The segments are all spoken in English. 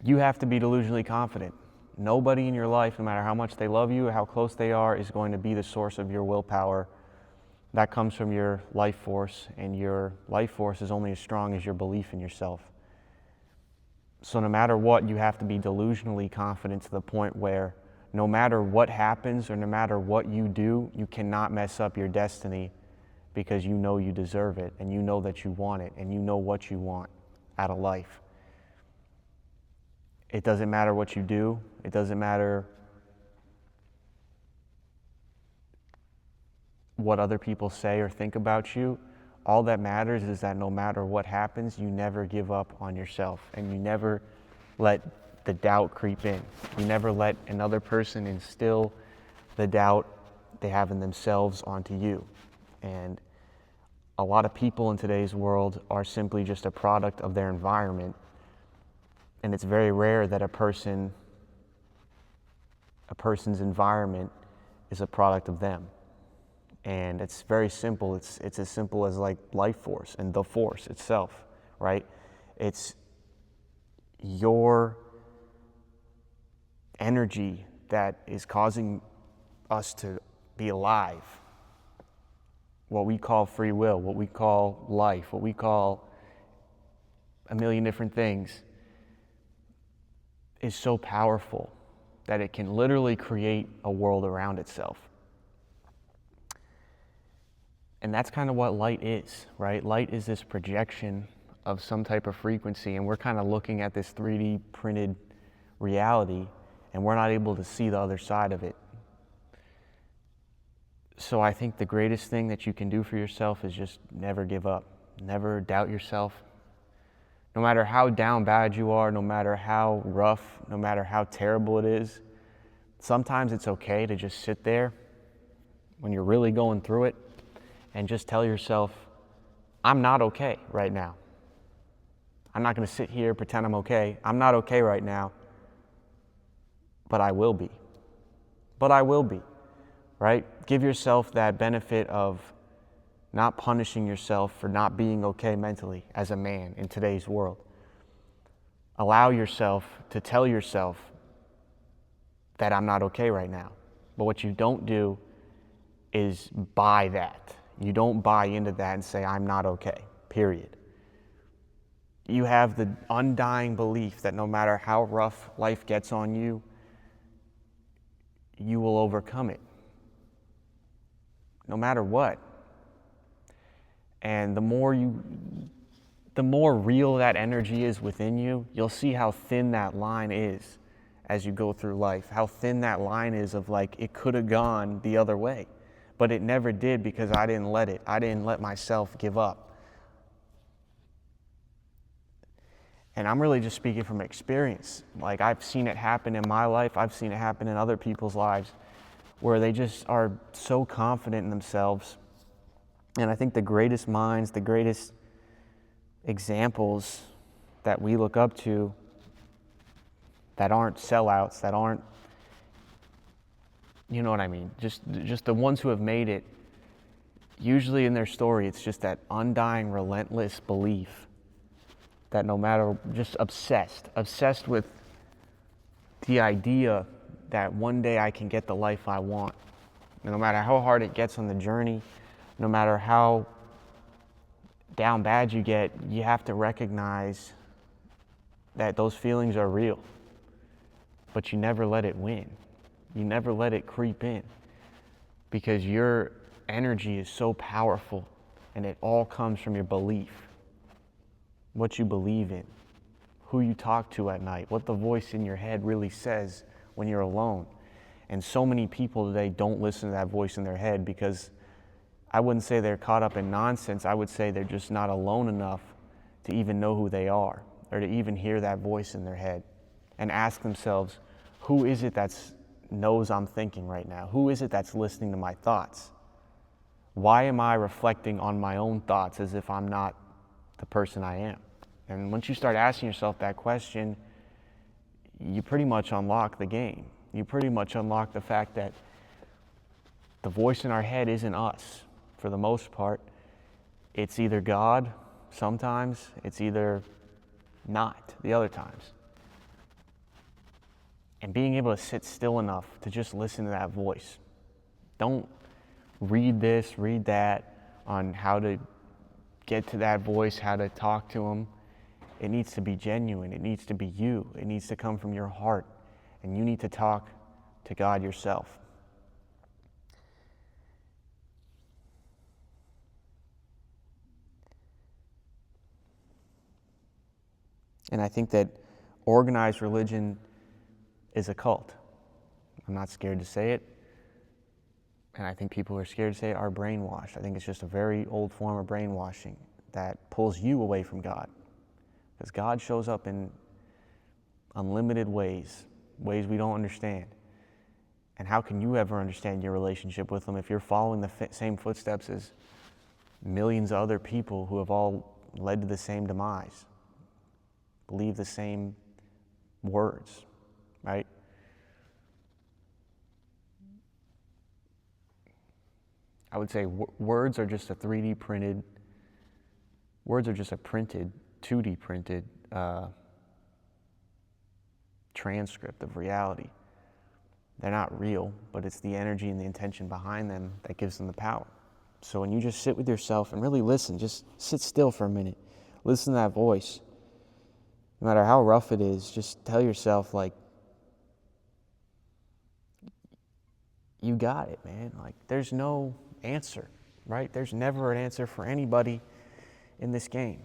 You have to be delusionally confident. Nobody in your life, no matter how much they love you or how close they are, is going to be the source of your willpower. That comes from your life force, and your life force is only as strong as your belief in yourself. So no matter what, you have to be delusionally confident to the point where no matter what happens or no matter what you do, you cannot mess up your destiny, because you know you deserve it, and you know that you want it, and you know what you want out of life. It doesn't matter what you do. It doesn't matter what other people say or think about you. All that matters is that no matter what happens, you never give up on yourself, and you never let the doubt creep in. You never let another person instill the doubt they have in themselves onto you. And a lot of people in today's world are simply just a product of their environment. And it's very rare that a person's environment is a product of them. And it's very simple. It's as simple as like life force and the force itself, right? It's your energy that is causing us to be alive. What we call free will, what we call life, what we call a million different things, is so powerful that it can literally create a world around itself. And that's kind of what light is, right? Light is this projection of some type of frequency, and we're kind of looking at this 3D printed reality, and we're not able to see the other side of it. So I think the greatest thing that you can do for yourself is just never give up. Never doubt yourself. No matter how down bad you are, no matter how rough, no matter how terrible it is, sometimes it's okay to just sit there when you're really going through it and just tell yourself, I'm not okay right now. I'm not going to sit here, pretend I'm okay. I'm not okay right now, but I will be. But I will be, right? Give yourself that benefit of not punishing yourself for not being okay mentally as a man in today's world. Allow yourself to tell yourself that I'm not okay right now. But what you don't do is buy that. You don't buy into that and say, I'm not okay, period. You have the undying belief that no matter how rough life gets on you, you will overcome it. No matter what. And the more real that energy is within you, you'll see how thin that line is as you go through life. How thin that line is of like, it could have gone the other way, but it never did because I didn't let it. I didn't let myself give up. And I'm really just speaking from experience. Like, I've seen it happen in my life. I've seen it happen in other people's lives where they just are so confident in themselves. And I think the greatest minds, the greatest examples that we look up to that aren't sellouts, that aren't, you know what I mean, just the ones who have made it, usually in their story, it's just that undying, relentless belief that no matter, just obsessed with the idea that one day I can get the life I want. And no matter how hard it gets on the journey, no matter how down bad you get, you have to recognize that those feelings are real. But you never let it win. You never let it creep in, because your energy is so powerful, and it all comes from your belief. What you believe in, who you talk to at night, what the voice in your head really says when you're alone. And so many people today don't listen to that voice in their head because I wouldn't say they're caught up in nonsense. I would say they're just not alone enough to even know who they are, or to even hear that voice in their head and ask themselves, who is it that knows I'm thinking right now? Who is it that's listening to my thoughts? Why am I reflecting on my own thoughts as if I'm not the person I am? And once you start asking yourself that question, you pretty much unlock the game. You pretty much unlock the fact that the voice in our head isn't us for the most part. It's either God sometimes, it's either not the other times. and being able to sit still enough to just listen to that voice. Don't read this, read that on how to get to that voice, how to talk to him. It needs to be genuine. It needs to be you. It needs to come from your heart. And you need to talk to God yourself. And I think that organized religion is a cult. I'm not scared to say it. And I think people who are scared to say it are brainwashed. I think it's just a very old form of brainwashing that pulls you away from God. Because God shows up in unlimited ways we don't understand. And how can you ever understand your relationship with him if you're following the same footsteps as millions of other people who have all led to the same demise, believe the same words, right? I would say words are just a 3D printed, words are just a printed, 2D printed transcript of reality. They're not real, but it's the energy and the intention behind them that gives them the power. So when you just sit with yourself and really listen, just sit still for a minute, listen to that voice. No matter how rough it is, just tell yourself, like, you got it, man. Like, there's no answer, right? There's never an answer for anybody in this game.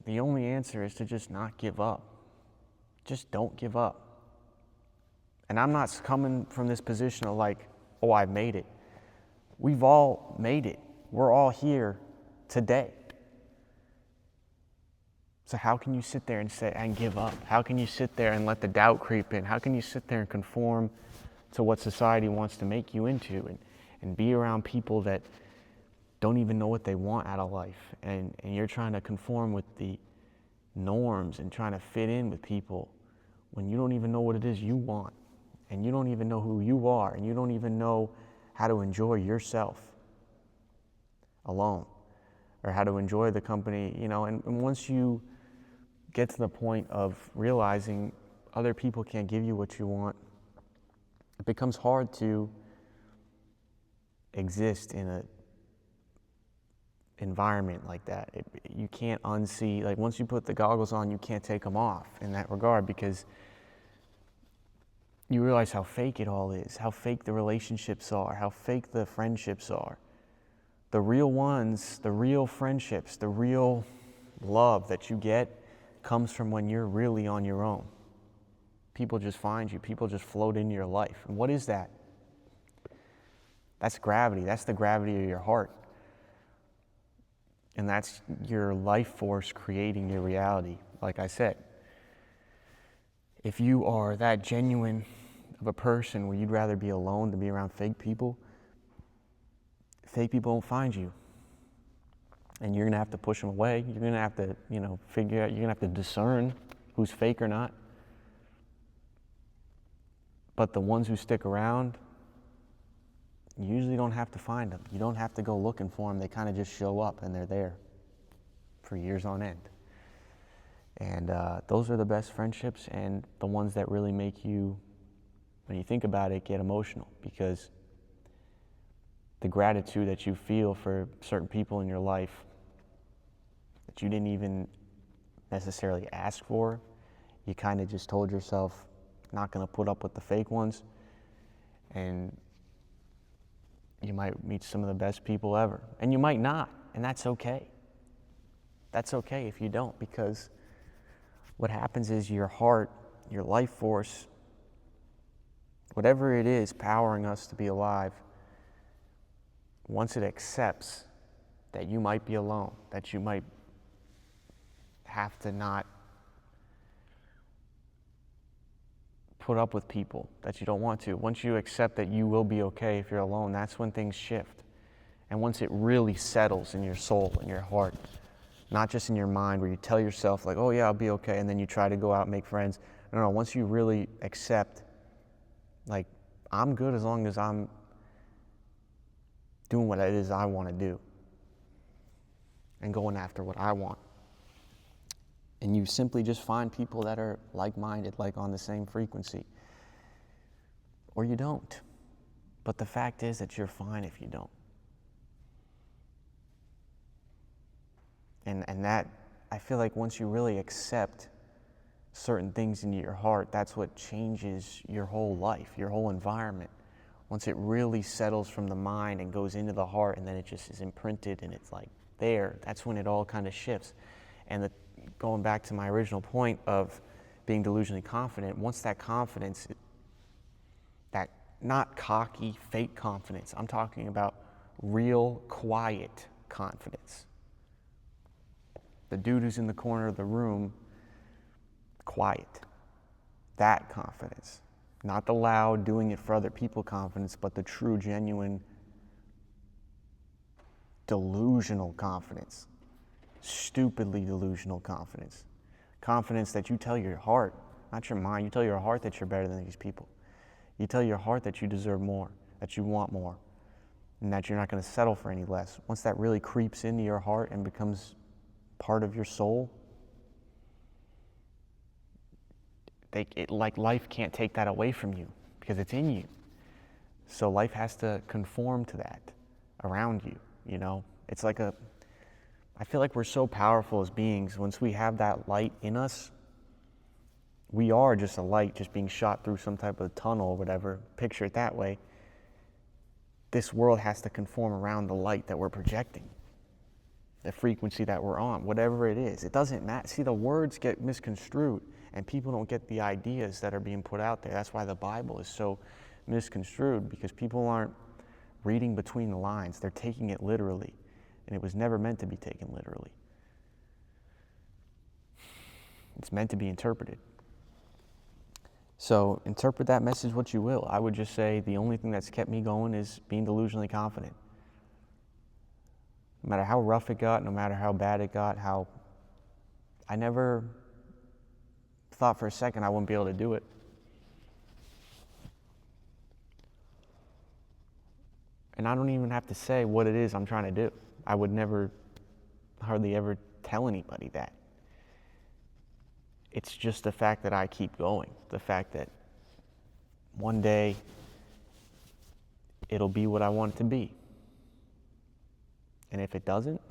The only answer is to just not give up. Just don't give up. And I'm not coming from this position of like, oh, I've made it. We've all made it. We're all here today. So how can you sit there and say, and give up? How can you sit there and let the doubt creep in? How can you sit there and conform to what society wants to make you into and be around people that don't even know what they want out of life? And you're trying to conform with the norms and trying to fit in with people when you don't even know what it is you want. And you don't even know who you are, and you don't even know how to enjoy yourself alone, or how to enjoy the company, and once you get to the point of realizing other people can't give you what you want, it becomes hard to exist in an environment like that. You can't unsee, like once you put the goggles on, you can't take them off in that regard, because you realize how fake it all is, how fake the relationships are, how fake the friendships are. The real ones, the real friendships, the real love that you get comes from when you're really on your own. People just find you. People just float into your life. And what is that? That's gravity. That's the gravity of your heart. And that's your life force creating your reality, like I said. If you are that genuine of a person where you'd rather be alone than be around fake people won't find you. And you're going to have to push them away. You're going to have to, figure out, you're going to have to discern who's fake or not. But the ones who stick around, you usually don't have to find them. You don't have to go looking for them. They kind of just show up and they're there for years on end. And those are the best friendships, and the ones that really make you, when you think about it, get emotional, because the gratitude that you feel for certain people in your life that you didn't even necessarily ask for, you kind of just told yourself, not going to put up with the fake ones, and you might meet some of the best people ever. And you might not, and that's okay. That's okay if you don't, because what happens is your heart, your life force, whatever it is powering us to be alive, once it accepts that you might be alone, that you might have to not put up with people that you don't want to, once you accept that you will be okay if you're alone, that's when things shift. And once it really settles in your soul, in your heart, not just in your mind where you tell yourself like, oh yeah, I'll be okay, and then you try to go out and make friends. No, once you really accept, like, I'm good as long as I'm doing what it is I want to do and going after what I want. And you simply just find people that are like-minded, like on the same frequency. or you don't. But the fact is that you're fine if you don't. And that, I feel like once you really accept certain things into your heart, that's what changes your whole life, your whole environment. Once it really settles from the mind and goes into the heart, and then it just is imprinted and it's like there, that's when it all kind of shifts. And going back to my original point of being delusionally confident, once that confidence, that not cocky, fake confidence, I'm talking about real, quiet confidence. The dude who's in the corner of the room, quiet. That confidence. Not the loud, doing it for other people confidence, but the true, genuine, delusional confidence. Stupidly delusional confidence. Confidence that you tell your heart, not your mind, you tell your heart that you're better than these people. You tell your heart that you deserve more, that you want more, and that you're not going to settle for any less. Once that really creeps into your heart and becomes part of your soul, like life can't take that away from you because it's in you. So life has to conform to that around you, you know? It's like I feel like we're so powerful as beings. Once we have that light in us, we are just a light just being shot through some type of tunnel or whatever. Picture it that way. This world has to conform around the light that we're projecting, the frequency that we're on, whatever it is. It doesn't matter. See, the words get misconstrued and people don't get the ideas that are being put out there. That's why the Bible is so misconstrued, because people aren't reading between the lines. They're taking it literally, and it was never meant to be taken literally. It's meant to be interpreted. So interpret that message what you will. I would just say the only thing that's kept me going is being delusionally confident. No matter how rough it got, no matter how bad it got, I never thought for a second I wouldn't be able to do it. And I don't even have to say what it is I'm trying to do. I would never, hardly ever tell anybody that. It's just the fact that I keep going. The fact that one day it'll be what I want it to be. And if it doesn't,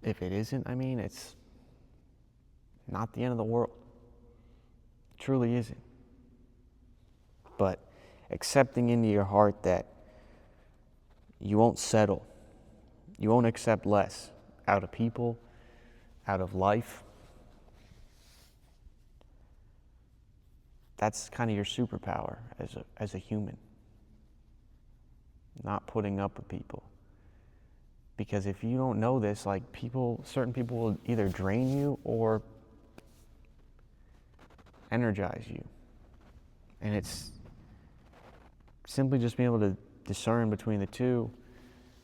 if it isn't, it's not the end of the world. It truly isn't. But accepting into your heart that you won't settle, you won't accept less out of people, out of life, that's kind of your superpower as a human. Not putting up with people. Because if you don't know this, like certain people will either drain you or energize you. And it's simply just being able to discern between the two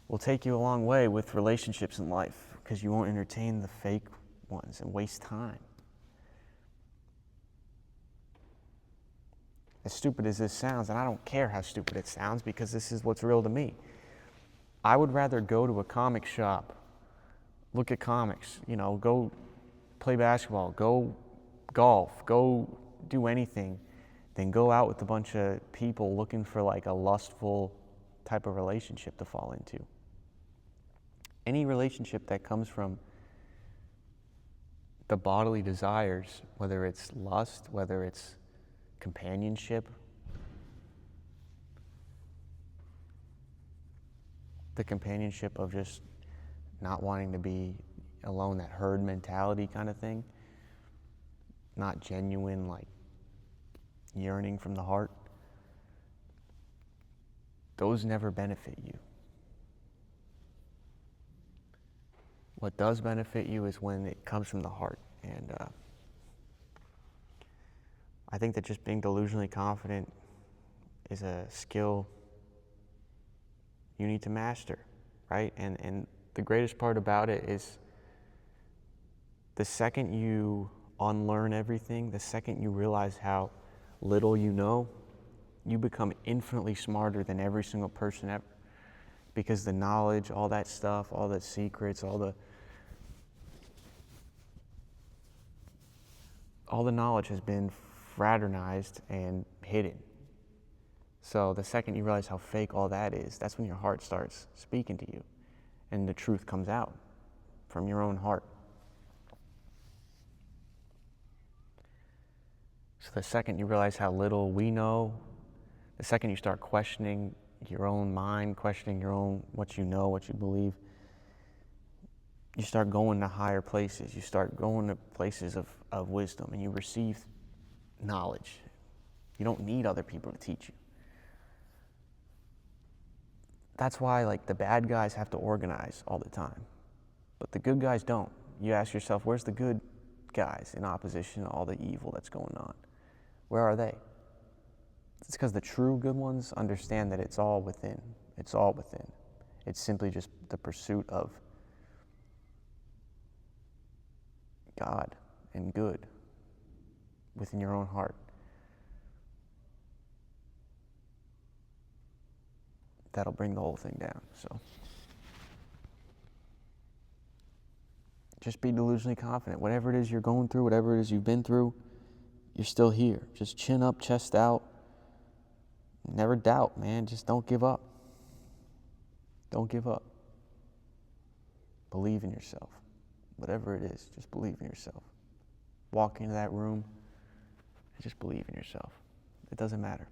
will take you a long way with relationships in life, because you won't entertain the fake ones and waste time. As stupid as this sounds, and I don't care how stupid it sounds because this is what's real to me. I would rather go to a comic shop, look at comics, go play basketball, go golf, go do anything, than go out with a bunch of people looking for like a lustful type of relationship to fall into. Any relationship that comes from the bodily desires, whether it's lust, whether it's companionship, the companionship of just not wanting to be alone, that herd mentality kind of thing, not genuine, like yearning from the heart, those never benefit you. What does benefit you is when it comes from the heart. And I think that just being delusionally confident is a skill you need to master, right? And the greatest part about it is the second you unlearn everything, the second you realize how little you know, you become infinitely smarter than every single person ever. Because the knowledge, all that stuff, all the secrets, all the knowledge has been fraternized and hidden. So the second you realize how fake all that is, that's when your heart starts speaking to you and the truth comes out from your own heart. So the second you realize how little we know, the second you start questioning your own mind, questioning your own, what you know, what you believe, you start going to higher places. You start going to places of wisdom, and you receive knowledge. You don't need other people to teach you. That's why, like, the bad guys have to organize all the time, but the good guys don't. You ask yourself, where's the good guys in opposition to all the evil that's going on? Where are they? It's because the true good ones understand that it's all within. It's all within. It's simply just the pursuit of God and good within your own heart. That'll bring the whole thing down. So just be delusionally confident. Whatever it is you're going through, whatever it is you've been through, you're still here. Just chin up, chest out. Never doubt, man. Just don't give up. Don't give up. Believe in yourself. Whatever it is, just believe in yourself. Walk into that room and just believe in yourself. It doesn't matter,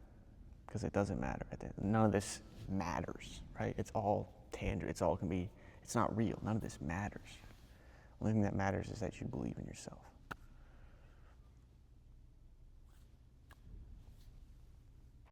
because it doesn't matter. None of this matters, right? It's all tangible. It's not real. None of this matters. The only thing that matters is that you believe in yourself.